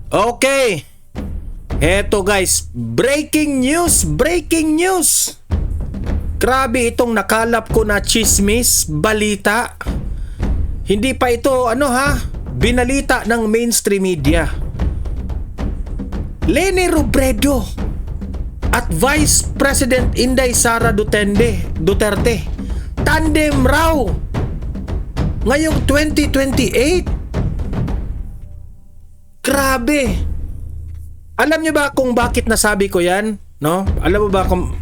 Okay. Eto guys, breaking news, breaking news. Grabe itong nakalap ko na chismis, balita. Hindi pa ito binalita ng mainstream media. Leni Robredo at Vice President Inday Sara Duterte tandem raw ngayong 2028. Grabe. Alam niyo ba kung bakit nasabi ko yan? No? Alam mo ba kung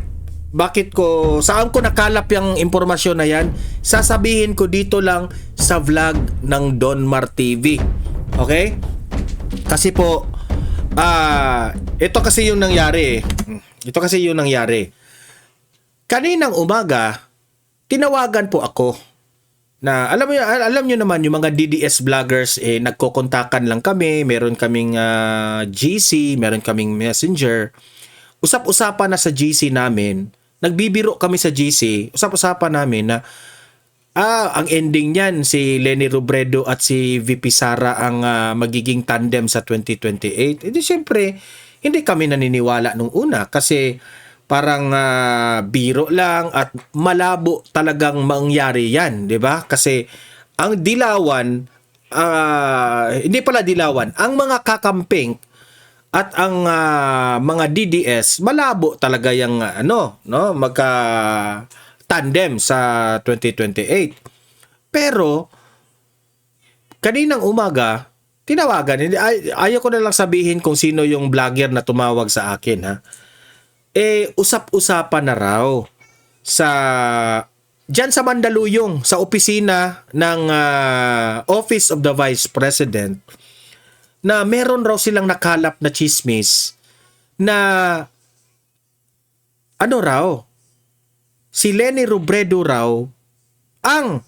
bakit saan ko nakalap yung impormasyon na yan? Sasabihin ko dito lang sa vlog ng Don Mar TV. Okay? Kasi po, ito kasi yung nangyari. Ito kasi yung nangyari. Kaninang umaga, tinawagan po ako na alam niyo naman yung mga DDS vloggers nagkokontakan lang kami, meron kaming GC, meron kaming Messenger. Usap-usapan na sa GC namin, nagbibiro kami sa GC, usap-usapan namin na ang ending niyan si Leni Robredo at si VP Sara ang magiging tandem sa 2028. Di syempre, hindi kami naniniwala nung una kasi parang biro lang at malabo talagang mangyari yan, di ba? Kasi ang dilawan, hindi pala dilawan, ang mga kakamping at ang mga DDS, malabo talaga yung magka tandem sa 2028. Pero kaninang umaga, tinawagan, ayaw ko na lang sabihin kung sino yung vlogger na tumawag sa akin, ha. Usap-usapan na raw diyan sa Mandaluyong, sa opisina ng Office of the Vice President, na meron raw silang nakalap na chismis na si Leni Robredo raw ang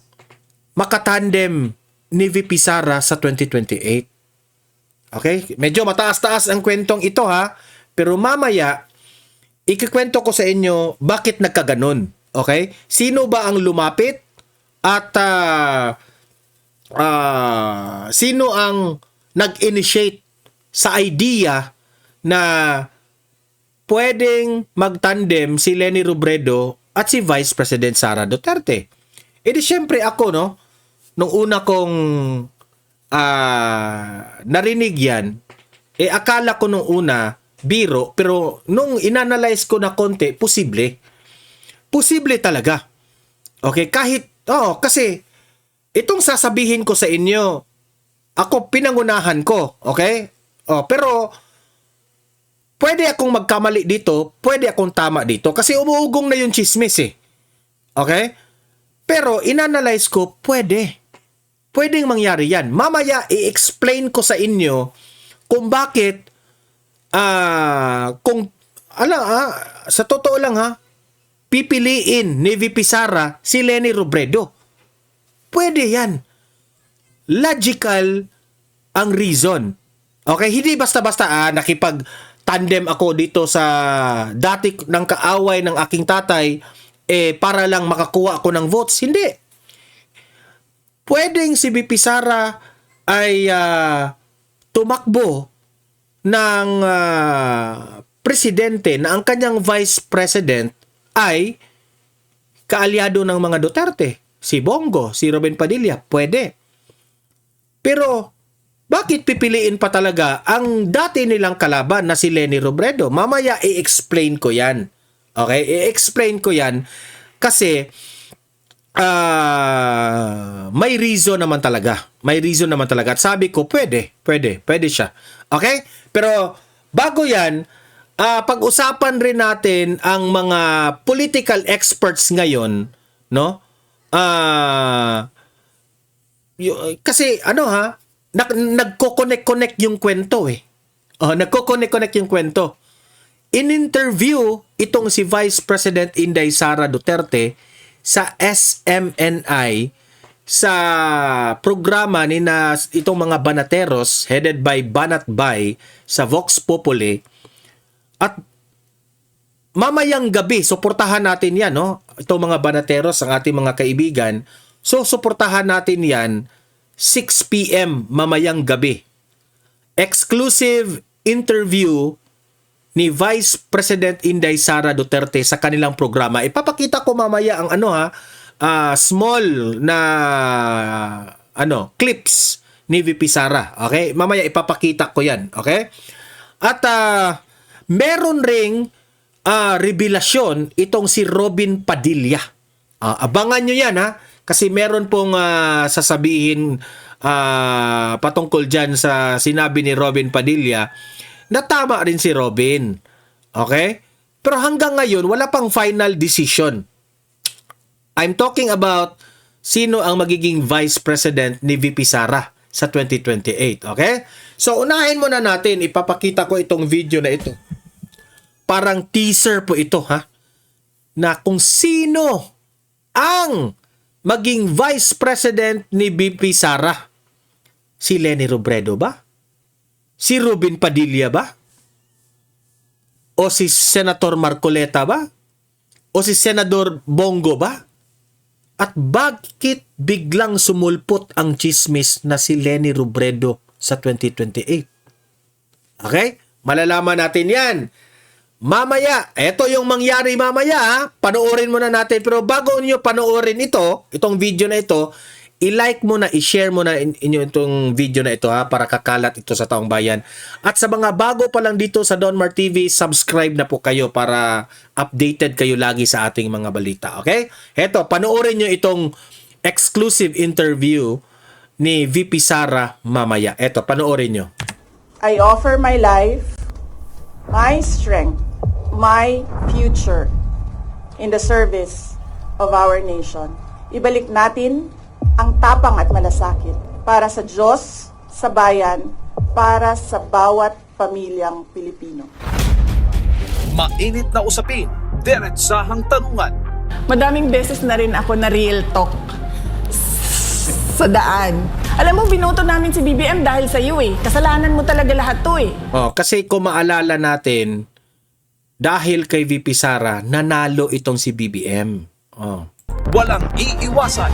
makatandem ni VP Sara sa 2028. Okay? Medyo mataas-taas ang kwentong ito, ha, pero mamaya ikikwento ko sa inyo bakit nagkaganon. Okay? Sino ba ang lumapit at sino ang nag-initiate sa idea na pwedeng magtandem si Leni Robredo at si Vice President Sara Duterte. Di syempre ako, nung una kong narinig yan, akala ko nung una biro, pero nung inanalyze ko na konti, posible. Posible talaga. Okay, kasi itong sasabihin ko sa inyo, ako pinangunahan ko, okay? Pero pwede akong magkamali dito, pwede akong tama dito kasi umuugong na yung chismis eh. Okay? Pero inanalyze ko, pwedeng mangyari yan. Mamaya i-explain ko sa inyo kung bakit sa totoo lang, pipiliin ni VP Sara si Leni Robredo. Pwede yan. Logical ang reason. Okay? Hindi basta-basta nakipag-tandem ako dito sa dati ng kaaway ng aking tatay para lang makakuha ako ng votes. Hindi. Pwedeng si VP Sara ay tumakbo ng presidente na ang kanyang vice president ay kaalyado ng mga Duterte. Si Bongo, si Robin Padilla, pwede. Pero bakit pipiliin pa talaga ang dati nilang kalaban na si Leni Robredo? Mamaya i-explain ko yan. Okay? I-explain ko yan kasi may reason naman talaga. May reason naman talaga. At sabi ko, pwede siya. Okay? Pero bago yan, pag-usapan rin natin ang mga political experts ngayon, no? Kasi nagko-connect yung kwento eh. Nagko-connect yung kwento. In-interview itong si Vice President Inday Sara Duterte sa SMNI sa programa ni itong mga banateros headed by Banat Bay sa Vox Populi. At mamayang gabi, suportahan natin yan, no? Itong mga banateros, ang ating mga kaibigan. So, suportahan natin yan 6 p.m. mamayang gabi. exclusive interview ni Vice President Inday Sara Duterte sa kanilang programa. Ipapakita ko mamaya ang small na clips ni VP Sara. Okay? Mamaya ipapakita ko 'yan, okay? At meron ring revelasyon itong si Robin Padilla. Abangan nyo yan, ha? Kasi meron pong sasabihin patungkol dyan sa sinabi ni Robin Padilla na tama rin si Robin. Okay? Pero hanggang ngayon, wala pang final decision. I'm talking about sino ang magiging Vice President ni VP Sara sa 2028. Okay? So, unahin muna natin. Ipapakita ko itong video na ito. Parang teaser po ito, ha? Na kung sino ang maging Vice President ni VP Sara. Si Leni Robredo ba? Si Robin Padilla ba? O si Senator Marcoleta ba? O si Senador Bongo ba? At bakit biglang sumulpot ang chismis na si Leni Robredo sa 2028? Okay? Malalaman natin yan. Mamaya, eto yung mangyari mamaya, ha? Panoorin muna natin. Pero bago niyo panoorin itong video na ito, i-like mo na, i-share mo na inyo itong video na ito, ha? Para kakalat ito sa taong bayan. At sa mga bago pa lang dito sa Donmar TV, subscribe na po kayo para updated kayo lagi sa ating mga balita. Okay? Eto, panoorin nyo itong exclusive interview ni VP Sara mamaya. Eto, panoorin nyo. I offer my life, my strength, my future in the service of our nation. Ibalik natin ang tapang at malasakit para sa Diyos, sa bayan, para sa bawat pamilyang Pilipino. Mainit na usapin, diretsahang tanungan. Madaming beses na rin ako na real talk sa daan. Alam mo, binoto namin si BBM dahil sa iyo eh. Kasalanan mo talaga lahat to eh. Kasi kung maalala natin, dahil kay VP Sara, nanalo itong si BBM. Walang iiwasan.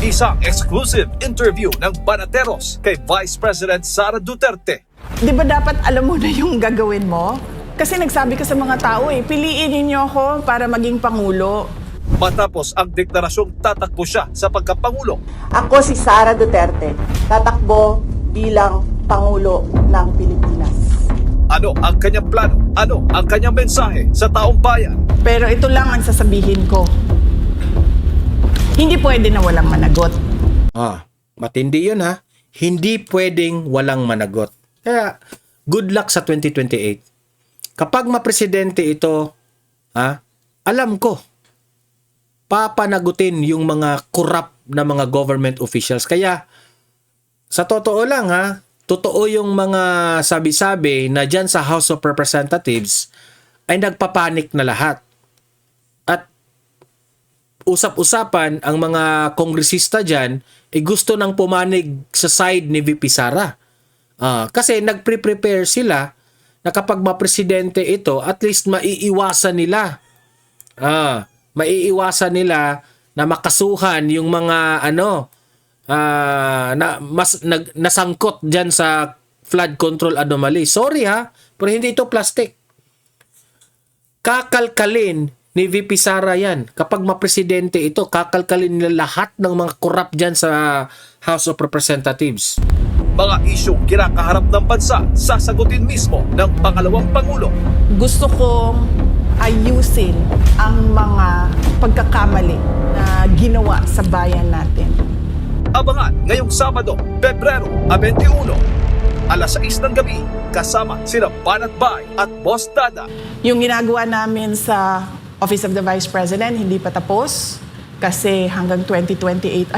Isang exclusive interview ng Banateros kay Vice President Sara Duterte. Di ba dapat alam mo na yung gagawin mo? Kasi nagsabi ka sa mga tao eh, piliin ninyo ako para maging Pangulo. Matapos ang deklarasyong tatakbo siya sa pagkapangulo. Ako si Sara Duterte, tatakbo bilang Pangulo ng Pilipinas. Ano ang kanyang plano? Ano ang kanyang mensahe sa taong bayan? Pero ito lang ang sasabihin ko. Hindi pwede na walang managot. Matindi yun, ha? Hindi pwedeng walang managot. Kaya, good luck sa 2028. Kapag mapresidente ito, alam ko, papanagutin yung mga corrupt na mga government officials. Kaya, sa totoo lang, totoo yung mga sabi-sabi na dyan sa House of Representatives ay nagpapanik na lahat. At usap-usapan ang mga kongresista dyan gusto nang pumanig sa side ni VP Sara. Kasi nagpre-prepare sila na kapag mapresidente ito, at least maiiwasan nila. Maiiwasan nila na makasuhan yung mga nasangkot dyan sa flood control anomaly. Sorry pero hindi ito plastic. Kakalkalin ni VP Sara yan. Kapag mapresidente ito, kakalkalin nila lahat ng mga corrupt dyan sa House of Representatives. Mga isyong kinakaharap ng bansa, sasagutin mismo ng pangalawang Pangulo. Gusto kong ayusin ang mga pagkakamali na ginawa sa bayan natin. Abangan ngayong Sabado, Pebrero 21, alas 6 ng gabi, kasama sina Banat Bay at Boss Dada. Yung ginagawa namin sa Office of the Vice President, hindi pa tapos. Kasi hanggang 2028,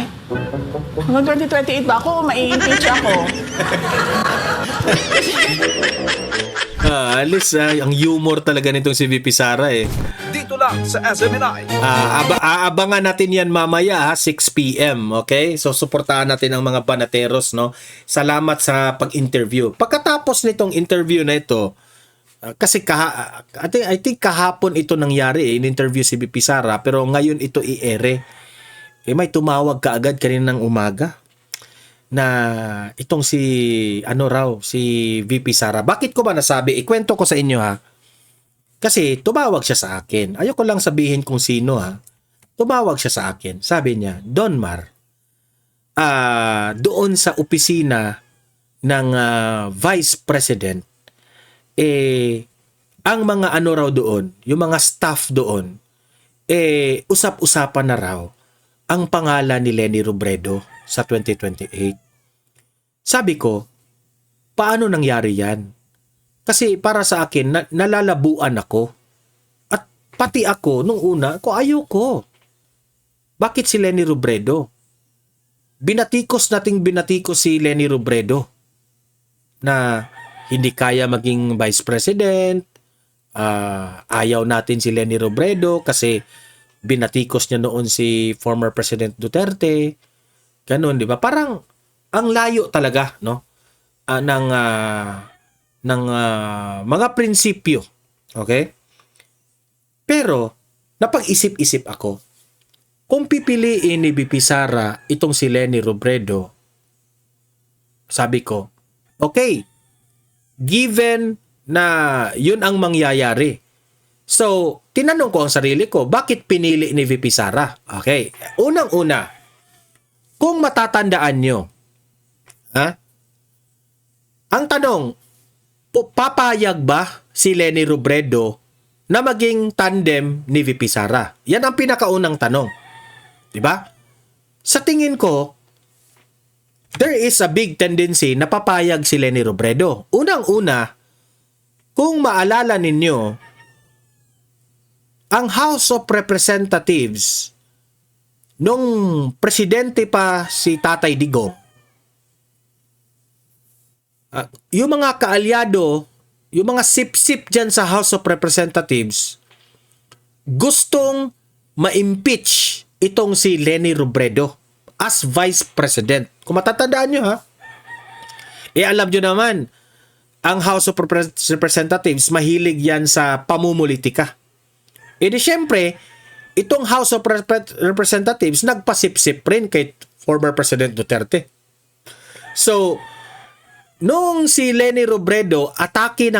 hanggang 2028 ba ako? Mai-impeach ako. Alis, ang humor talaga nitong si VP Sara eh. Dito lang sa SMNI. Aabangan natin yan mamaya 6 p.m. Okay? So suportahan natin ang mga Banateros, no? Salamat sa pag-interview. Pagkatapos nitong interview na ito, kasi I think kahapon ito nangyari in-interview si VP Sara, pero ngayon ito i-ere. May tumawag kaagad kaninang umaga na itong si si VP Sara. Bakit ko ba nasabi? Ikwento ko sa inyo ha. Kasi tumawag siya sa akin. Ayoko lang sabihin kung sino ha. Tumawag siya sa akin. Sabi niya, Donmar, doon sa opisina ng Vice President, ang mga raw doon, yung mga staff doon, usap-usapan na raw ang pangalan ni Leni Robredo sa 2028. Sabi ko, paano nangyari yan? Kasi para sa akin, nalalabuan ako. At pati ako, nung una, ayoko. Bakit si Leni Robredo? Binatikos si Leni Robredo na hindi kaya maging Vice President. Ayaw natin si Leni Robredo kasi binatikos niya noon si former President Duterte. Ganun, di ba? Parang ang layo talaga, no? ng mga prinsipyo. Okay? Pero, napag-isip-isip ako, kung pipiliin ni VP Sara itong si Leni Robredo, sabi ko, okay, given na yun ang mangyayari. So, tinanong ko ang sarili ko, bakit pinili ni VP Sara? Okay, unang-una, kung matatandaan nyo, ang tanong, papayag ba si Leni Robredo na maging tandem ni VP Sara? Yan ang pinakaunang tanong. Diba? Sa tingin ko, there is a big tendency na papayag si Leni Robredo. Unang-una, kung maalala ninyo, ang House of Representatives, nung presidente pa si Tatay Digong, yung mga kaalyado, yung mga sip-sip dyan sa House of Representatives, gustong ma-impeach itong si Leni Robredo as Vice President. Kung matatandaan nyo ha, alam nyo naman, ang House of Representatives, mahilig yan sa pamumulitika. Di syempre, itong House of Representatives, nagpasip-sip rin kay former President Duterte. So, nung si Leni Robredo atake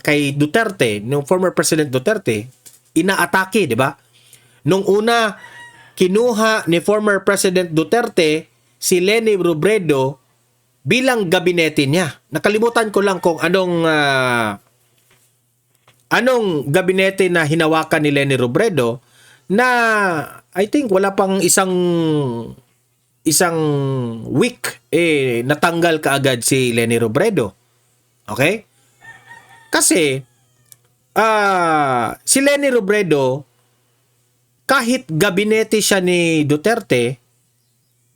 kay Duterte, nung former President Duterte, inaatake, di ba? Nung una, kinuha ni former President Duterte si Leni Robredo bilang gabinete niya. Nakalimutan ko lang kung anong gabinete na hinawakan ni Leni Robredo na I think wala pang isang week natanggal kaagad si Leni Robredo. Okay? Kasi si Leni Robredo, kahit gabinete siya ni Duterte,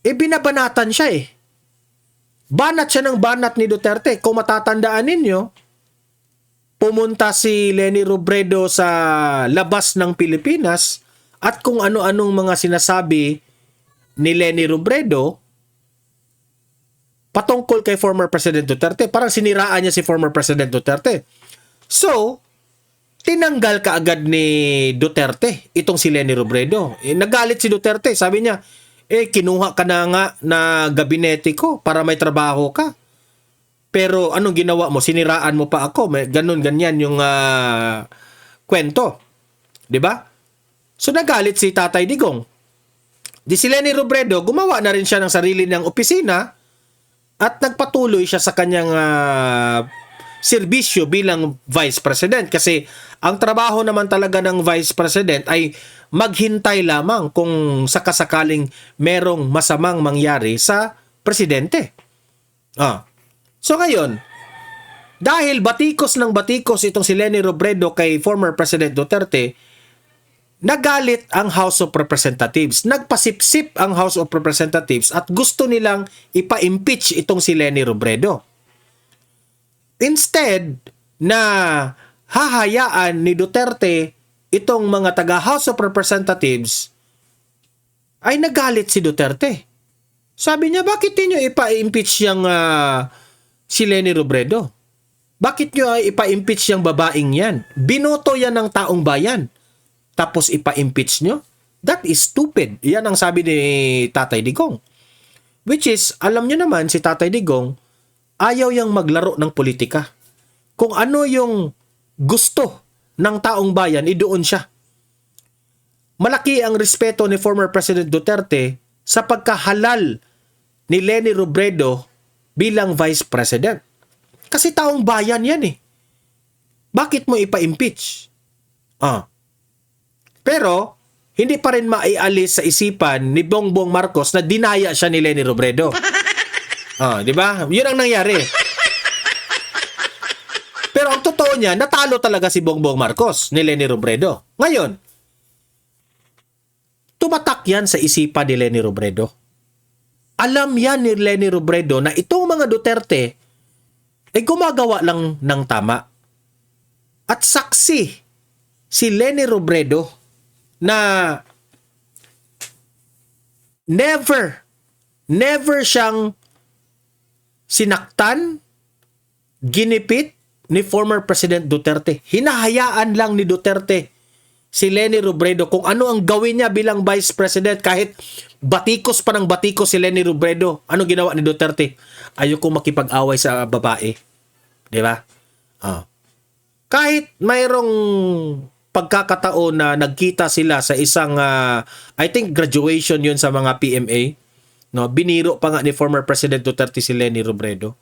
binabanatan siya Banat siya ng banat ni Duterte. Kung matatandaan ninyo, pumunta si Leni Robredo sa labas ng Pilipinas at kung ano-anong mga sinasabi ni Leni Robredo patungkol kay former President Duterte. Parang siniraan niya si former President Duterte. So, tinanggal kaagad ni Duterte itong si Leni Robredo. Nagalit si Duterte. Sabi niya, kinuha ka na nga na gabinete ko para may trabaho ka. Pero anong ginawa mo? Siniraan mo pa ako. Ganyan yung kwento. 'Di ba? So nagalit si Tatay Digong. Di si Leni Robredo, gumawa na rin siya ng sarili niyang opisina at nagpatuloy siya sa kanyang serbisyo bilang Vice President. Kasi ang trabaho naman talaga ng Vice President ay maghintay lamang kung sakasakaling merong masamang mangyari sa presidente. So ngayon, dahil batikos ng batikos itong si Leni Robredo kay former President Duterte, nagalit ang House of Representatives. Nagpasipsip ang House of Representatives at gusto nilang ipa-impeach itong si Leni Robredo. Instead na hahayaan ni Duterte itong mga taga House of Representatives, ay nagalit si Duterte. Sabi niya, bakit niyo ipa-impeach yung si Leni Robredo? Bakit niyo ipa-impeach yung babaeng yan? Binoto yan ng taong bayan. Tapos ipa-impeach nyo? That is stupid. Yan ang sabi ni Tatay Digong. Which is, alam nyo naman, si Tatay Digong, ayaw yang maglaro ng politika. Kung ano yung gusto ng taong bayan, idoon siya. Malaki ang respeto ni former President Duterte sa pagkahalal ni Leni Robredo bilang Vice President. Kasi taong bayan yan eh. Bakit mo ipa-impeach? Pero, hindi pa rin maialis sa isipan ni Bongbong Marcos na dinaya siya ni Leni Robredo. Di ba? Yun ang nangyari. Pero ang totoo niya, natalo talaga si Bongbong Marcos ni Leni Robredo. Ngayon, tumatak yan sa isipan ni Leni Robredo. Alam yan ni Leni Robredo na itong mga Duterte ay gumagawa lang ng tama. At saksi si Leni Robredo na never siyang sinaktan, ginipit ni former President Duterte. Hinahayaan lang ni Duterte si Leni Robredo kung ano ang gawin niya bilang Vice President kahit batikos pa ng batikos si Leni Robredo. Ano ginawa ni Duterte? Ayoko makipag-away sa babae. Di ba? Kahit mayroong pagkakataon na nagkita sila sa isang I think graduation yun sa mga PMA, no, biniro pa nga ni former President Duterte si Leni Robredo.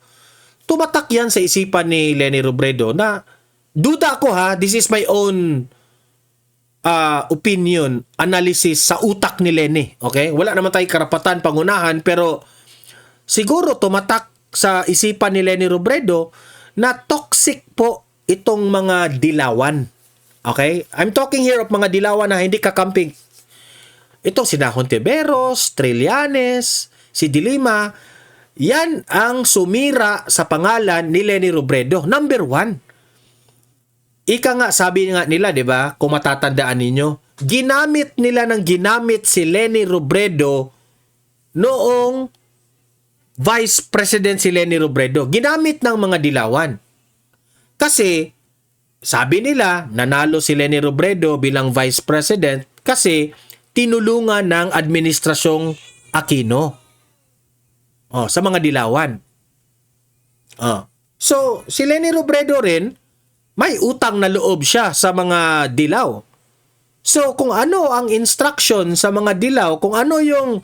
Tumatak yan sa isipan ni Leni Robredo na duda ko this is my own opinion, analysis sa utak ni Leni. Okay? Wala naman tayong karapatan pangunahan, pero siguro tumatak sa isipan ni Leni Robredo na toxic po itong mga dilawan. Okay? I'm talking here of mga dilawan na hindi kakamping. Ito si Hontiveros, Trillanes, si Dilima, yan ang sumira sa pangalan ni Leni Robredo. Number 1. Ika nga, sabi nga nila, di ba, kung matatandaan ninyo, ginamit nila ng ginamit si Leni Robredo noong Vice President si Leni Robredo. Ginamit ng mga dilawan. Kasi, sabi nila, nanalo si Leni Robredo bilang Vice President kasi tinulungan ng Administrasyong Aquino. Sa mga dilawan. So, si Leni Robredo rin, may utang na loob siya sa mga dilaw. So, kung ano ang instruction sa mga dilaw, kung ano yung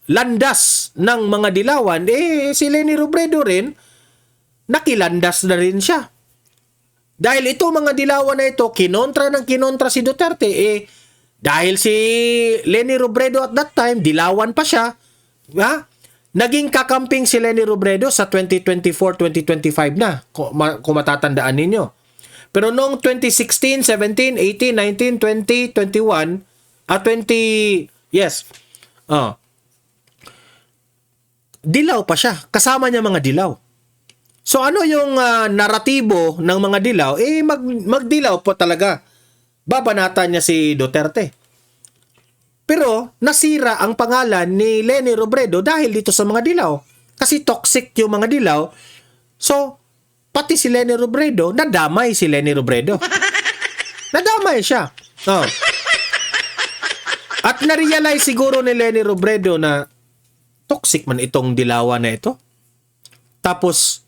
landas ng mga dilawan, si Leni Robredo rin, nakilandas na rin siya. Dahil ito mga dilawan na ito, kinontra si Duterte, dahil si Leni Robredo at that time, dilawan pa siya, naging kakamping si Leni Robredo sa 2024-2025 na, kung matatandaan ninyo. Pero noong 2016, 17, 18, 19, 20, 21, 20, yes, dilaw pa siya. Kasama niya mga dilaw. So ano yung naratibo ng mga dilaw? Magdilaw po talaga. Babanatan niya si Duterte. Pero nasira ang pangalan ni Leni Robredo dahil dito sa mga dilaw. Kasi toxic yung mga dilaw. So, pati si Leni Robredo, nadamay si Leni Robredo. Nadamay siya. At na-realize siguro ni Leni Robredo na toxic man itong dilawan na ito. Tapos,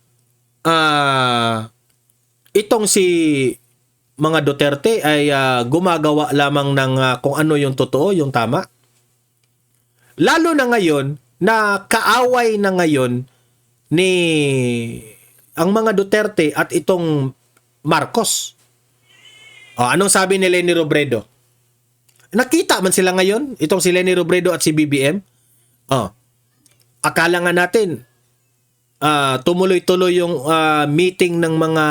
itong si mga Duterte ay gumagawa lamang ng kung ano yung totoo, yung tama. Lalo na ngayon na kaaway na ngayon ni ang mga Duterte at itong Marcos. Anong sabi ni Leni Robredo? Nakita man sila ngayon, itong si Leni Robredo at si BBM. Akala nga natin tumuloy-tuloy yung meeting ng mga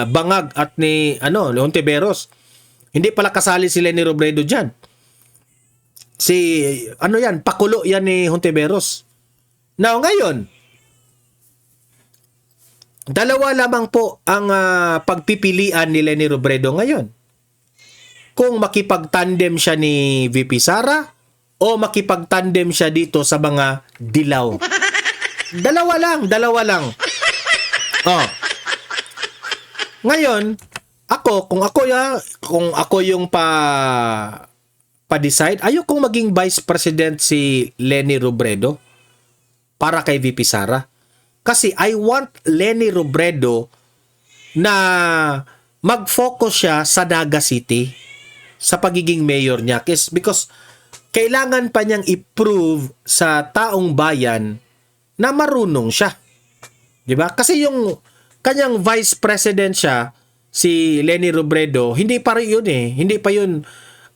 bangag at ni Hontiveros. Hindi pala kasali si Leni Robredo diyan. Pakulo yan ni Hontiveros. Now ngayon, dalawa lamang po ang pagpipilian ni Leni Robredo ngayon. Kung makipagtandem siya ni VP Sara o makipagtandem siya dito sa mga dilaw. Dalawa lang. Ngayon, kung ako yung pa-decide. Ayokong maging Vice President si Leni Robredo para kay VP Sara. Kasi I want Leni Robredo na mag-focus siya sa Naga City sa pagiging mayor niya. Because kailangan pa niyang i-prove sa taong bayan na marunong siya. 'Di ba? Kasi yung kanyang vice president siya, si Leni Robredo, hindi pa rin yun eh. Hindi pa yun,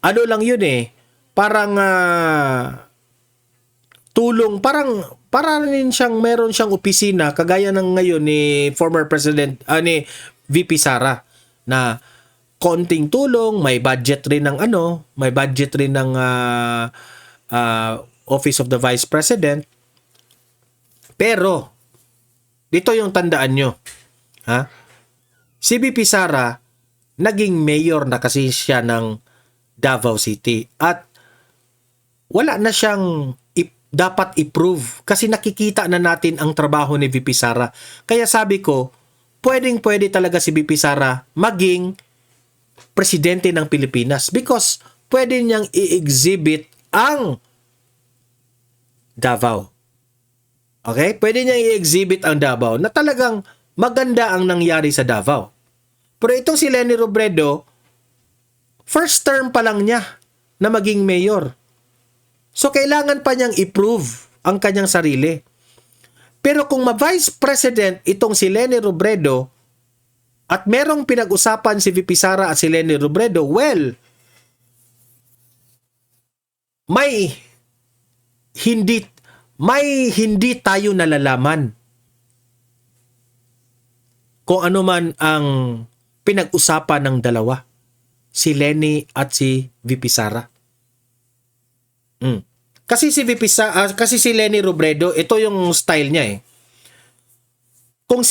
ano lang yun eh. Parang tulong, para rin siyang, meron siyang opisina, kagaya ng ngayon ni former president, ni VP Sara, na konting tulong, may budget rin ng may budget rin ng Office of the Vice President. Pero, dito yung tandaan nyo. Ha? Si VP Sara, naging mayor na kasi siya ng Davao City. At wala na siyang dapat i-prove. Kasi nakikita na natin ang trabaho ni VP Sara. Kaya sabi ko, pwedeng-pwede talaga si VP Sara maging presidente ng Pilipinas. Because pwede niyang i-exhibit ang Davao. Okay? Pwede niyang i-exhibit ang Davao na talagang maganda ang nangyari sa Davao. Pero itong si Leni Robredo, first term pa lang niya na maging mayor. So, kailangan pa niyang i-prove ang kanyang sarili. Pero kung ma-vice president itong si Leni Robredo at merong pinag-usapan si VP Sara at si Leni Robredo, well, may hindi tayo nalalaman kung ano man ang pinag-usapan ng dalawa, si Leni at si VP Sara. Kasi kasi si Leni Robredo, ito yung style niya eh. Kung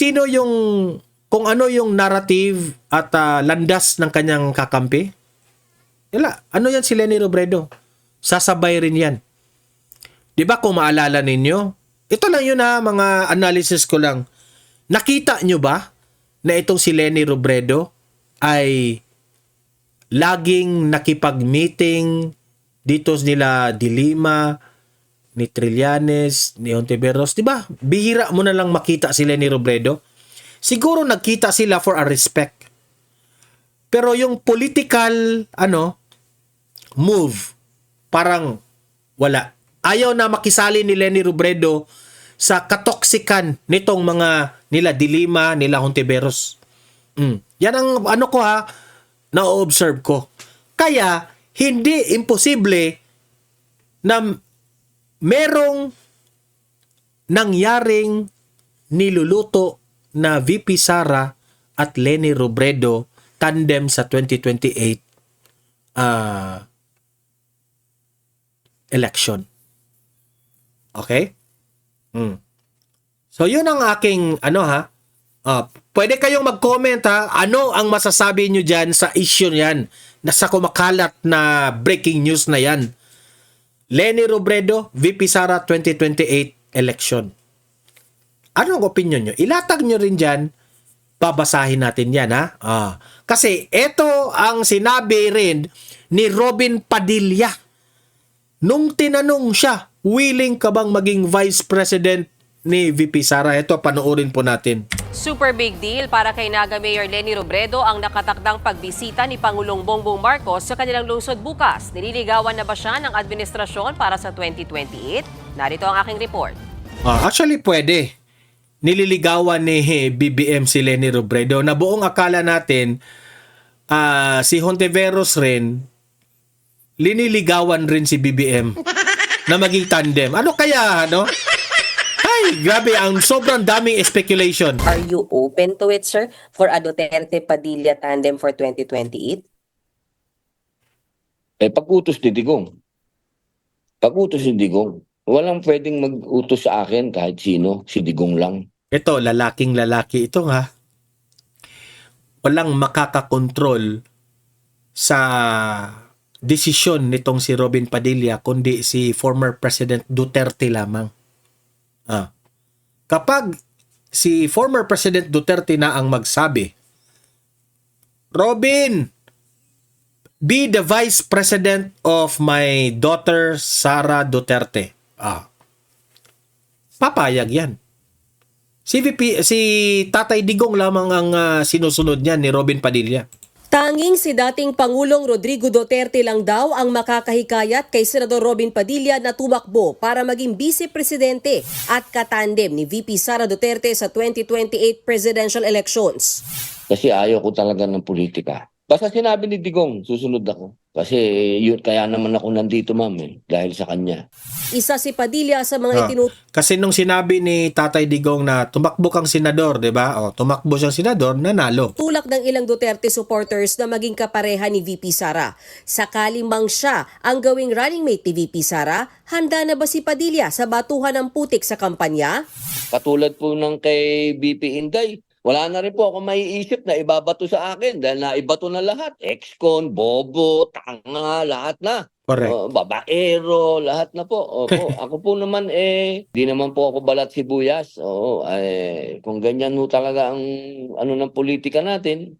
ano yung narrative at landas ng kanyang kakampi, ano yan si Leni Robredo? Sasabay rin yan. 'Di ba kung maalala ninyo? Ito lang yun mga analysis ko lang. Nakita nyo ba na itong si Leni Robredo ay laging nakipag-meeting dito nila Dilima, ni Trillanes, ni Hontiveros, 'di ba? Bihira mo na lang makita si Leni Robredo. Siguro nagkita sila for a respect. Pero yung political move, parang wala. Ayaw na makisali ni Leni Robredo sa katoksikan nitong mga nila Dilima, nila Hontiveros. Yan ang na-observe ko. Kaya hindi imposible na merong nangyaring niluluto na VP Sara at Leni Robredo tandem sa 2028 election. Okay? So yun ang aking pwede kayong mag-comment ano ang masasabi nyo dyan sa issue yan, nasa kumakalat na breaking news na yan. Leni Robredo, VP Sara 2028 election. Ano ang opinion nyo? Ilatag nyo rin dyan, babasahin natin yan Kasi ito ang sinabi rin ni Robin Padilla nung tinanong siya, willing ka bang maging vice president ni VP Sara? Ito, panoorin po natin. Super big deal para kay Naga Mayor Leni Robredo ang nakatakdang pagbisita ni Pangulong Bongbong Marcos sa kanilang lungsod bukas. Nililigawan na ba siya ng administrasyon para sa 2028? Narito ang aking report. Actually, pwede. Nililigawan ni BBM si Leni Robredo na buong akala natin si Hontiveros rin, liniligawan rin si BBM na maging tandem. Ano kaya, Ay, grabe, ang sobrang daming speculation. Are you open to it, sir, for a Duterte-Padilla tandem for 2028? Pag-utos ni Digong. Pag-utos ni Digong. Walang pwedeng mag-utos sa akin kahit sino, si Digong lang. Ito, lalaking lalaki ito Walang makakakontrol sa desisyon nitong si Robin Padilla kundi si former President Duterte lamang. Kapag si former President Duterte na ang magsabi, Robin, be the vice president of my daughter Sara Duterte. Papayag yan. Si Tatay Digong lamang ang sinusunod niyan ni Robin Padilla. Tanging si dating Pangulong Rodrigo Duterte lang daw ang makakahikayat kay Senador Robin Padilla na tumakbo para maging vice-presidente at katandem ni VP Sara Duterte sa 2028 presidential elections. Kasi ayaw ko talaga ng politika. Basta sinabi ni Digong, susunod ako. Kasi yun, kaya naman ako nandito, ma'am, dahil sa kanya. Isa si Padilla sa mga Kasi nung sinabi ni Tatay Digong na tumakbo kang senador, 'di ba? Tumakbo siyang senador, nanalo. tulak ng ilang Duterte supporters na maging kapareha ni VP Sara. Sakali mang siya ang gawing running mate ni VP Sara, handa na ba si Padilla sa batuhan ng putik sa kampanya? Katulad po ng kay BP Inday, wala na rin po ako maiisip na ibabato sa akin dahil naibato na lahat. Ex-con, bobo, tanga, lahat na. Correct. Babaero, lahat na po. Opo. Ako po naman di naman po ako balat sibuyas. Oo, kung ganyan ho talaga ang ano ng politika natin,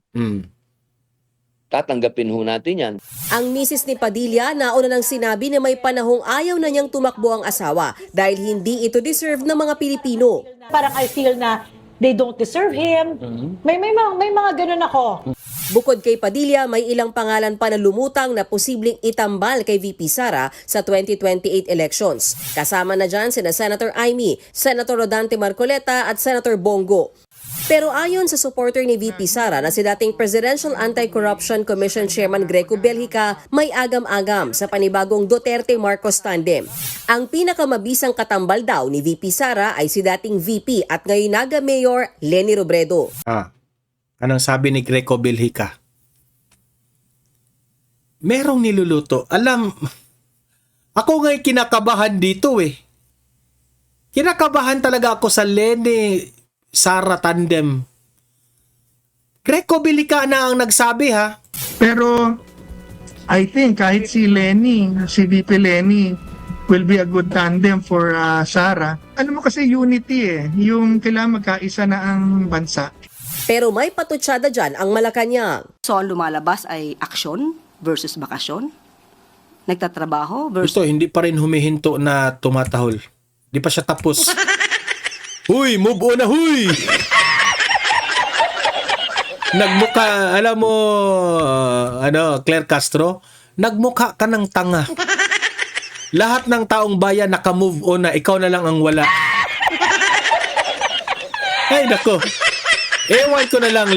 tatanggapin ho natin yan. Ang misis ni Padilla nauna nang sinabi na may panahong ayaw na niyang tumakbo ang asawa dahil hindi ito deserve ng mga Pilipino. Parang I feel na they don't deserve him. May mga ganun ako. Bukod kay Padilla, may ilang pangalan pa na lumutang na posibleng itambal kay VP Sara sa 2028 elections. Kasama na dyan sina Senator Amy, Senator Rodante Marcoleta at Senator Bongo. Pero ayon sa supporter ni VP Sara na si dating Presidential Anti-Corruption Commission Chairman Greco Belhica, may agam-agam sa panibagong Duterte-Marcos tandem. Ang pinakamabisang katambal daw ni VP Sara ay si dating VP at ngayon Naga Mayor Leni Robredo. Anong sabi ni Greco Belhica? Merong niluluto. Ako nga'y kinakabahan dito Kinakabahan talaga ako sa Leni Sara tandem. Greco Belhica na ang nagsabi ha. Pero I think kahit si VP Leni will be a good tandem for Sara. Ano mo kasi unity yung kailangan magkaisa na ang bansa. Pero may patutsada dyan ang Malacanang. So ang lumalabas ay aksyon versus bakasyon? Nagtatrabaho versus... Gusto, hindi pa rin humihinto na tumatahol. Di pa siya tapos. Huy, move on na, huy! Nagmukha, alam mo, Claire Castro, nagmukha ka ng tanga. Lahat ng taong bayan naka-move on na, ikaw na lang ang wala. Ay, nako. Ewan ko na lang,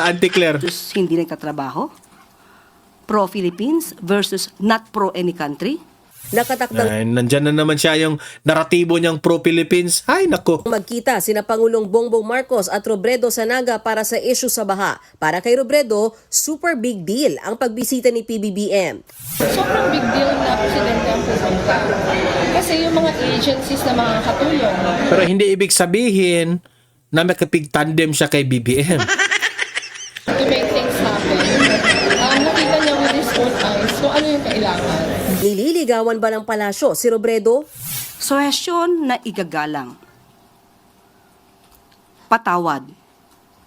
Auntie Claire. Hindi nagtatrabaho? Pro-Philippines versus not pro-any country? Nakatakdang Nandyan na naman siya yung naratibo niyang pro-Philippines. Ay, nako. magkita sina Pangulong Bongbong Marcos at Robredo sa Naga para sa issue sa baha. Para kay Robredo, super big deal ang pagbisita ni PBBM. Sobrang big deal na presidente ang pupunta. Kasi yung mga agencies na mga katulong. Pero hindi ibig sabihin na makipig-tandem siya kay BBM. To make things happen. Nakita niya with his own eyes kung ano yung kailangan. Nililigawan ba ng palasyo si Robredo? Suhestyon na igagalang. Patawad,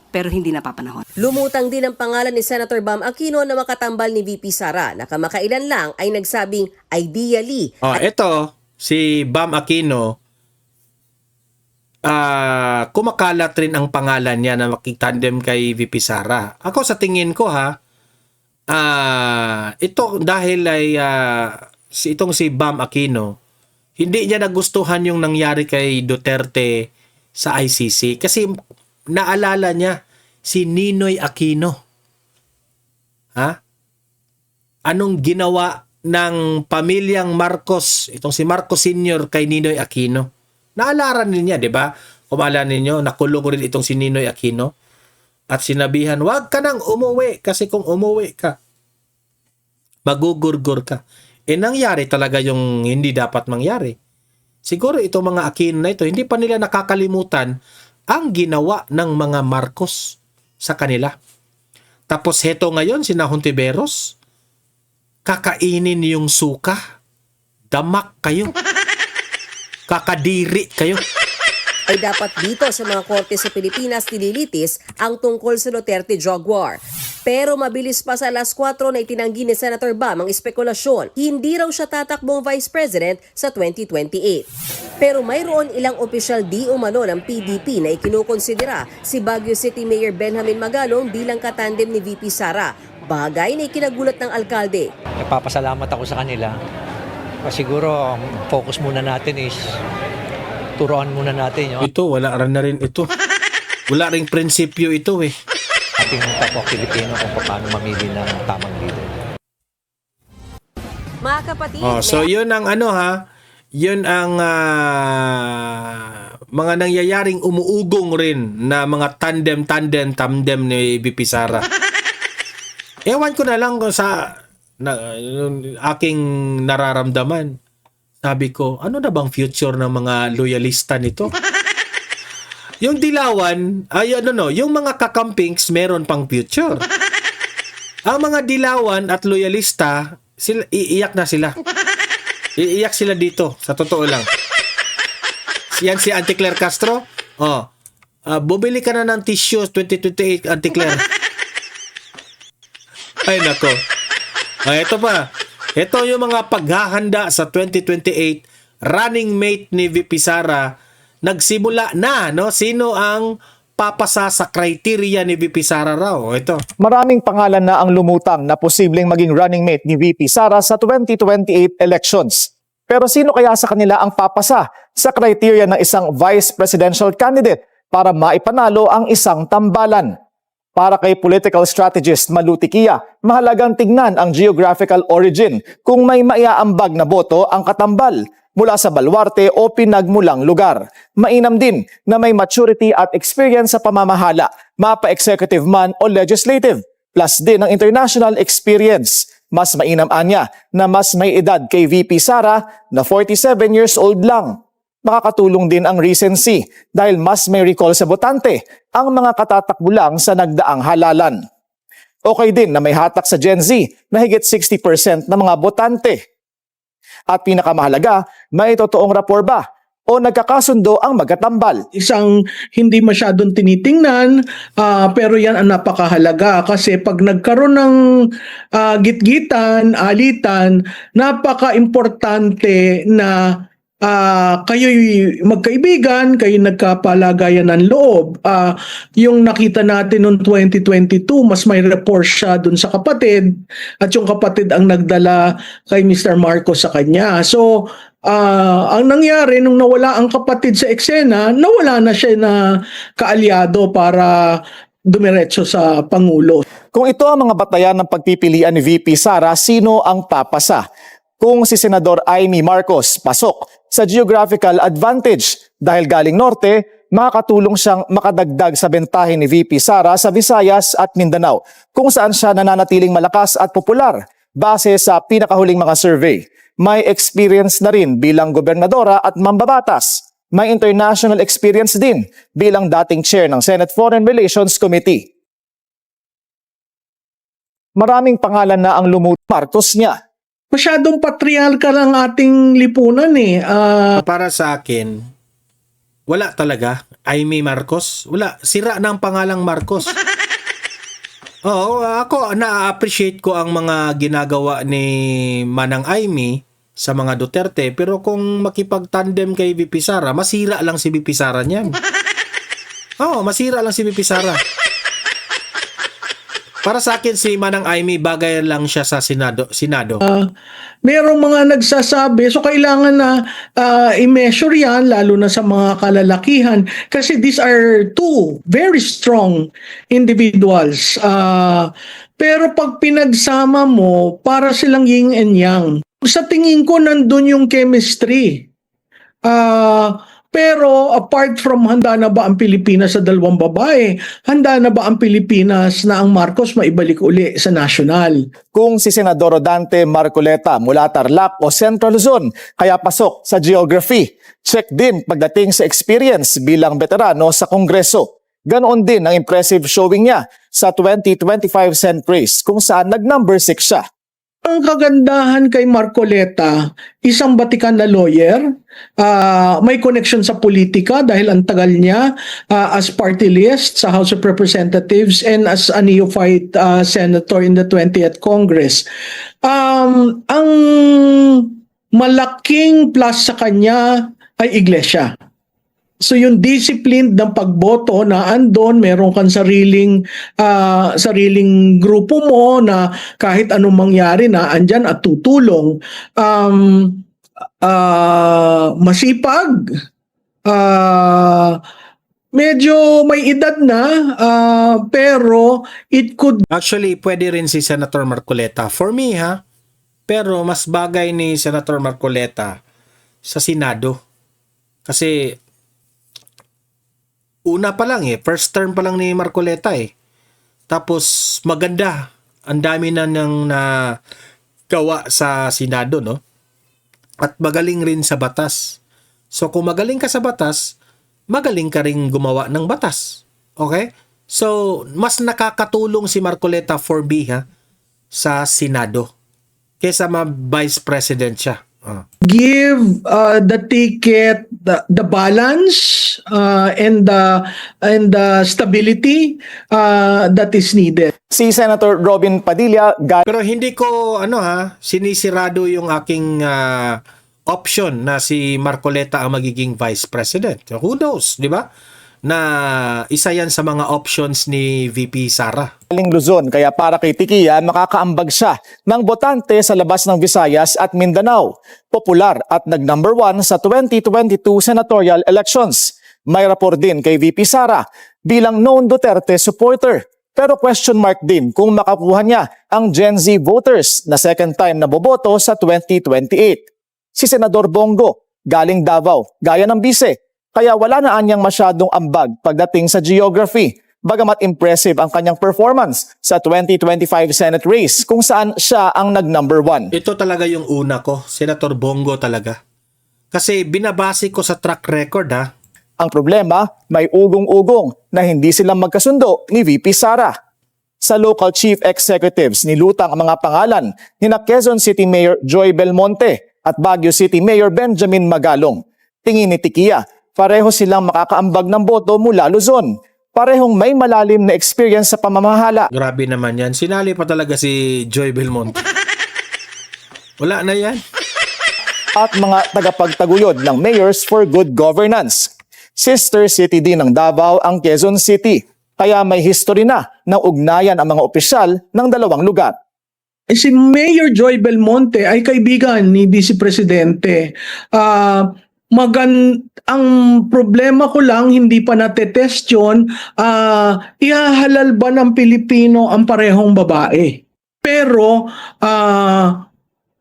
pero hindi napapanahon. Lumutang din ang pangalan ni Senator Bam Aquino na makatambal ni VP Sara na kamakailan lang ay nagsabing ideally. Ito, si Bam Aquino, kumakalat rin ang pangalan niya na makitandem kay VP Sara. Ako sa tingin ko ito dahil ay itong si Bam Aquino, hindi niya nagustuhan yung nangyari kay Duterte sa ICC kasi naalala niya si Ninoy Aquino. Anong ginawa ng pamilyang Marcos, itong si Marcos Sr. kay Ninoy Aquino? Naalala niya, di ba? Kung maalala ninyo, nakulong rin itong si Ninoy Aquino. At sinabihan, wag ka nang umuwi kasi kung umuwi ka, magugurgur ka. Nangyari talaga yung hindi dapat mangyari. Siguro itong mga Aquino na ito, hindi pa nila nakakalimutan ang ginawa ng mga Marcos sa kanila. Tapos heto ngayon, si Hontiveros, kakainin yung suka. Damak kayo. Kakadiri kayo. ay dapat dito sa mga korte sa Pilipinas nililitis ang tungkol sa Duterte drug war. Pero mabilis pa sa alas 4 na itinanggi ni Senator Bam ang espekulasyon. Hindi raw siya tatakbong Vice President sa 2028. Pero mayroon ilang opisyal di umano ng PDP na ikinukonsidera si Baguio City Mayor Benjamin Magalong bilang katandem ni VP Sara. Bagay na ikinagulat ng alkalde. Nagpapasalamat ako sa kanila. Siguro ang focus muna natin is turuan muna natin yung Ito, wala rin na rin ito. Wala ring prinsipyo ito eh. ating kapwa Pilipino kung paano mamili ng tamang leader. Mga kapatid, So yun ang ano ha, yun ang mga nangyayaring umuugong rin na mga tandem ni VP Sara. Ewan ko na lang kung sa aking nararamdaman. Sabi ko, ano na bang future ng mga loyalista nito? Yung Dilawan, yung mga kakampings meron pang future. Ang mga Dilawan at loyalista, iiyak na sila. Iiyak sila dito, sa totoo lang. Yan si Auntie Claire Castro. Bumili ka na ng tissue 2028, Auntie Claire. Ay nako. Ito pa. Ito yung mga paghahanda sa 2028 running mate ni VP Sara. Nagsimula na, no? Sino ang papasa sa criteria ni VP Sara raw? Ito. Maraming pangalan na ang lumutang na posibleng maging running mate ni VP Sara sa 2028 elections. Pero sino kaya sa kanila ang papasa sa criteria ng isang vice presidential candidate para maipanalo ang isang tambalan? Para kay political strategist Maluti Kia, mahalagang tignan ang geographical origin kung may maiaambag na boto ang katambal mula sa baluarte o pinagmulang lugar. Mainam din na may maturity at experience sa pamamahala, mapa-executive man o legislative, plus din ang international experience. Mas mainam anya na mas may edad kay VP Sara na 47 years old lang. Makakatulong din ang recency dahil mas may recall sa botante ang mga katatakbo lang sa nagdaang halalan. Okay din na may hatak sa Gen Z na higit 60% ng mga botante. At pinakamahalaga, may totoong rapport ba o nagkakasundo ang magkatambal? Isang hindi masyadong tinitingnan, pero yan ang napakahalaga kasi pag nagkaroon ng gitgitan, napaka-importante na kayo'y magkaibigan, kayo nagkapalagayan ng loob. Yung nakita natin noong 2022, mas may rapport siya dun sa kapatid at yung kapatid ang nagdala kay Mr. Marcos sa kanya. So, ang nangyari nung nawala ang kapatid sa eksena, nawala na siya na kaalyado para dumiretso sa Pangulo. Kung ito ang mga batayan ng pagpipilian ni VP Sara, sino ang papasa? Kung si Senador Amy Marcos pasok sa geographical advantage dahil galing norte, makakatulong siyang makadagdag sa bentahe ni VP Sara sa Visayas at Mindanao, kung saan siya nananatiling malakas at popular base sa pinakahuling mga survey. May experience na rin bilang gobernadora at mambabatas. May international experience din bilang dating chair ng Senate Foreign Relations Committee. Maraming pangalan na ang Marcos niya. Masyadong patriarkal ang ating lipunan eh. Para sa akin, wala talaga. Amy Marcos, wala. Sira ng pangalang Marcos. Oo, ako na-appreciate ko ang mga ginagawa ni Manang Amy sa mga Duterte, pero kung makipag-tandem kay VP Sara, masira lang si VP Sara niyan. Oo, masira lang si VP Sara. Para sa akin, si Manang Amy, bagay lang siya sa Senado. Merong mga nagsasabi, so kailangan na i-measure yan, lalo na sa mga kalalakihan, kasi these are two very strong individuals. Pero pag pinagsama mo, para silang yin and yang. Sa tingin ko, nandun yung chemistry. Pero apart from handa na ba ang Pilipinas sa dalawang babae, handa na ba ang Pilipinas na ang Marcos maibalik uli sa national? Kung si Senador Rodante Marcoleta mula Tarlac o Central Luzon, kaya pasok sa geography. Check din pagdating sa experience bilang veterano sa Kongreso. Ganoon din ang impressive showing niya sa 2025 Senate race kung saan nag-number 6 siya. Ang kagandahan kay Marcoleta, isang Batikan na lawyer, may connection sa politika dahil ang tagal niya as party list sa House of Representatives and as a neophyte senator in the 20th Congress. Ang malaking plus sa kanya ay iglesia. So yung discipline ng pagboto na andon, meron kang sariling grupo mo na kahit anong mangyari na andyan at tutulong. Masipag, medyo may edad na, pero it could... Actually, pwede rin si Senator Marcoleta. For me, ha? Pero mas bagay ni Senator Marcoleta sa Senado. Kasi una pa lang first term pa lang ni Marcoleta Tapos maganda, ang dami na nang gawa sa Senado, no? At magaling rin sa batas. So kung magaling ka sa batas, magaling ka rin gumawa ng batas. Okay? So mas nakakatulong si Marcoleta for me sa Senado kaysa vice president siya. Give the ticket the balance and the stability that is needed. Si Senator Robin Padilla, Pero hindi ko sinisirado yung aking option na si Marcoleta ang magiging vice president. Who knows, di ba? Na isa yan sa mga options ni VP Sara. galing Luzon, kaya para kay Tikia makakaambag siya ng botante sa labas ng Visayas at Mindanao. Popular at nag-number 1 sa 2022 senatorial elections. May rapport din kay VP Sara bilang known Duterte supporter. Pero question mark din kung makakuha niya ang Gen Z voters na second time na boboto sa 2028. Si Senador Bongo, galing Davao, gaya ng bise, kaya wala na anyang masyadong ambag pagdating sa geography. Bagamat impressive ang kanyang performance sa 2025 Senate race kung saan siya ang nag-number 1. Ito talaga yung una ko, Senator Bongo talaga. Kasi binabase ko sa track record Ang problema, may ugong-ugong na hindi sila magkasundo ni VP Sara. Sa local chief executives, nilutang ang mga pangalan ni Quezon City Mayor Joy Belmonte at Baguio City Mayor Benjamin Magalong. Tingin ni Tikia, pareho silang makakaambag ng boto mula Luzon. Parehong may malalim na experience sa pamamahala. Grabe naman yan. Sinali pa talaga si Joy Belmonte. Wala na yan. At mga tagapagtaguyod ng Mayors for Good Governance. Sister city din ng Davao ang Quezon City. Kaya may history na ng ugnayan ang mga opisyal ng dalawang lugar. Si Mayor Joy Belmonte ay kaibigan ni Vice Presidente. Ang problema ko lang, hindi pa natetest yun, ihahalal ba ng Pilipino ang parehong babae? Pero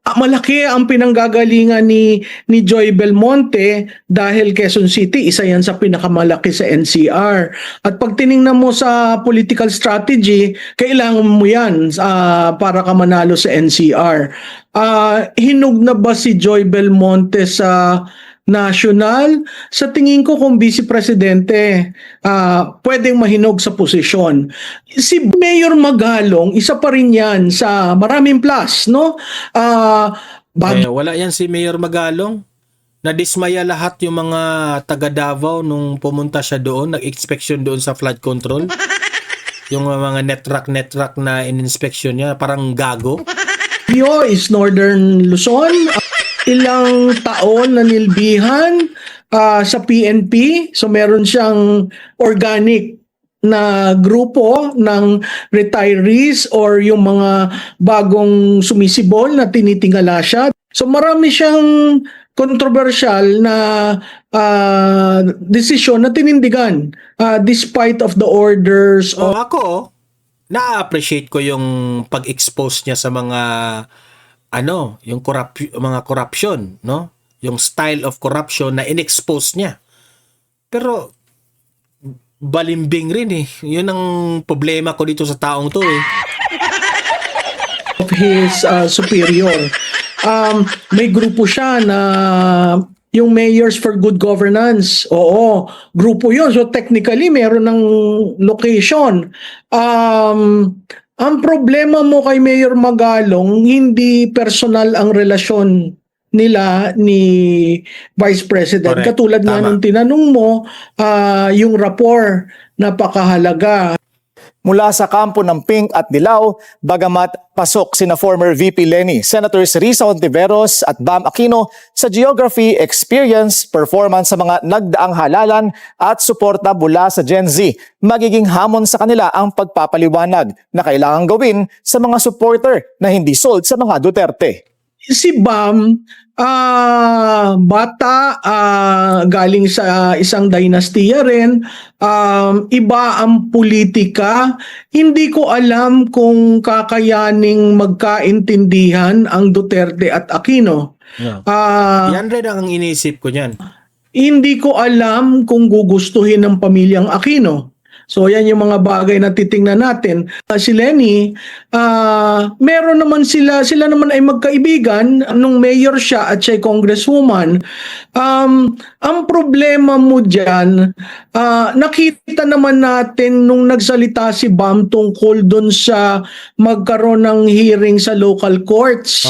malaki ang pinanggagalingan ni Joy Belmonte dahil Quezon City, isa yan sa pinakamalaki sa NCR. At pag tiningnan mo sa political strategy, kailangan mo yan para ka manalo sa NCR. Hinog na ba si Joy Belmonte sa national? Sa tingin ko kung Vice Presidente, pwedeng mahinog sa posisyon. Si Mayor Magalong, isa pa rin yan sa maraming plus, no? Wala yan si Mayor Magalong. Nadismaya lahat yung mga taga Davao nung pumunta siya doon, nag-inspection doon sa flood control. Yung mga netrack na in-inspection niya, parang gago. Bio is Northern Luzon. Ilang taon na nilbihan sa PNP. So meron siyang organic na grupo ng retirees or yung mga bagong sumisibol na tinitingala siya. So marami siyang controversial na desisyon na tinindigan despite of the orders. Ako, na-appreciate ko yung pag-expose niya sa mga yung mga corruption, no? Yung style of corruption na in-expose niya. Pero balimbing rin Yun ang problema ko dito sa taong to Of his superior. May grupo siya na yung Mayors for Good Governance. Oo, grupo yun. So technically, meron ng location. Ang problema mo kay Mayor Magalong, hindi personal ang relasyon nila ni Vice President. Correct. Katulad nga Tama. nung tinanong mo, yung rapport, napakahalaga. Mula sa kampo ng Pink at Dilaw, bagamat pasok sina former VP Leni, Senators Risa Hontiveros at Bam Aquino sa geography, experience, performance sa mga nagdaang halalan at suporta mula sa Gen Z, magiging hamon sa kanila ang pagpapaliwanag na kailangang gawin sa mga supporter na hindi sold sa mga Duterte. Si Bam, bata, galing sa isang dinastiya rin, iba ang politika. Hindi ko alam kung kakayaning magkaintindihan ang Duterte at Aquino. Yan rin ang iniisip ko niyan. Hindi ko alam kung gugustuhin ng pamilyang Aquino. So yan yung mga bagay na titingnan natin. Si Leni, meron naman sila naman ay magkaibigan nung mayor siya at siya congresswoman. Ang problema mo dyan, nakita naman natin nung nagsalita si Bam tungkol dun sa magkaroon ng hearing sa local courts.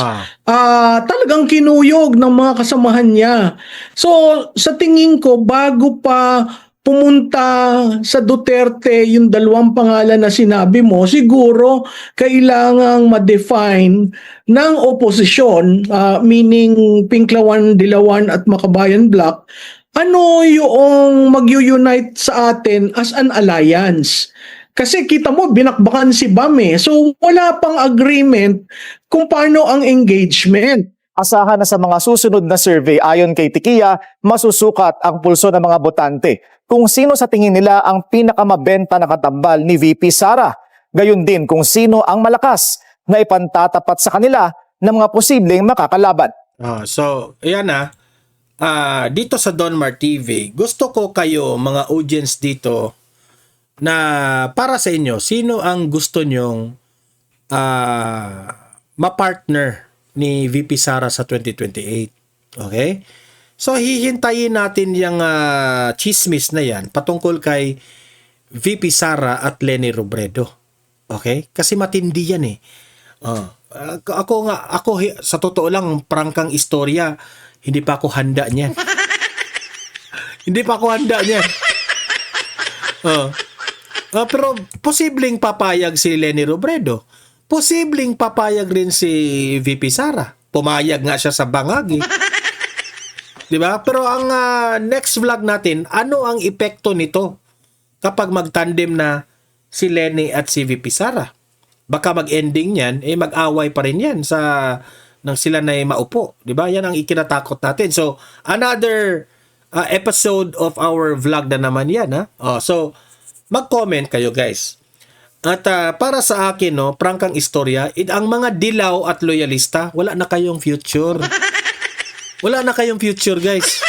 Talagang kinuyog ng mga kasamahan niya. So sa tingin ko, bago pa pumunta sa Duterte yung dalawang pangalan na sinabi mo, siguro kailangang ma-define ng oposisyon, meaning Pinklawan, Dilawan at Makabayan Bloc, ano yung mag-unite sa atin as an alliance. Kasi kita mo, binakbakan si Bam eh. So wala pang agreement kung paano ang engagement. Asahan na sa mga susunod na survey ayon kay Tikia, masusukat ang pulso ng mga botante kung sino sa tingin nila ang pinakamabenta na katambal ni VP Sara. Gayon din kung sino ang malakas na ipantatapat sa kanila ng mga posibleng makakalaban. So, ayan na. Dito sa Donmar TV, gusto ko kayo, mga audience dito, na para sa inyo, sino ang gusto nyong ma-partner ni VP Sara sa 2028. Okay? So, hihintayin natin yung chismis na yan patungkol kay VP Sara at Leni Robredo. Okay? Kasi matindi yan eh. Ako sa totoo lang, prangkang istorya, hindi pa ako handa niyan. Hindi pa ako handa niyan. Pero posibleng papayag si Leni Robredo. Posibleng papayag rin si VP Sara. Pumayag nga siya sa bangag eh. Diba? Pero ang next vlog natin, ano ang epekto nito kapag magtandem na si Leni at si VP Sara? Baka mag-ending yan, mag-away pa rin yan nang sila na maupo. Diba? Yan ang ikinatakot natin. So, another episode of our vlog na naman yan. So, mag-comment kayo guys. At para sa akin, prangkang istorya, ang mga dilaw at loyalista, wala na kayong future. Wala na kayong future, guys.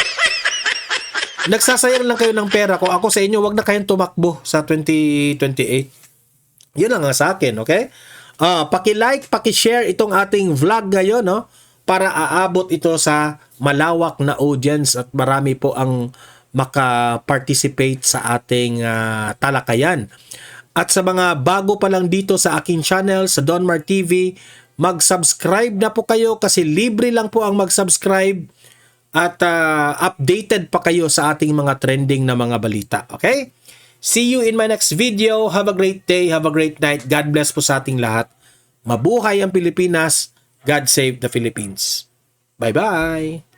Nagsasayang lang kayo ng pera. Kung ako sa inyo, wag na kayong tumakbo sa 2028. Yun lang nga sa akin, okay? Paki-like, paki-share itong ating vlog ngayon, para aabot ito sa malawak na audience at marami po ang maka-participate sa ating talakayan. At sa mga bago pa lang dito sa aking channel, sa Donmar TV, mag-subscribe na po kayo kasi libre lang po ang mag-subscribe at updated pa kayo sa ating mga trending na mga balita. Okay? See you in my next video. Have a great day. Have a great night. God bless po sa ating lahat. Mabuhay ang Pilipinas. God save the Philippines. Bye-bye.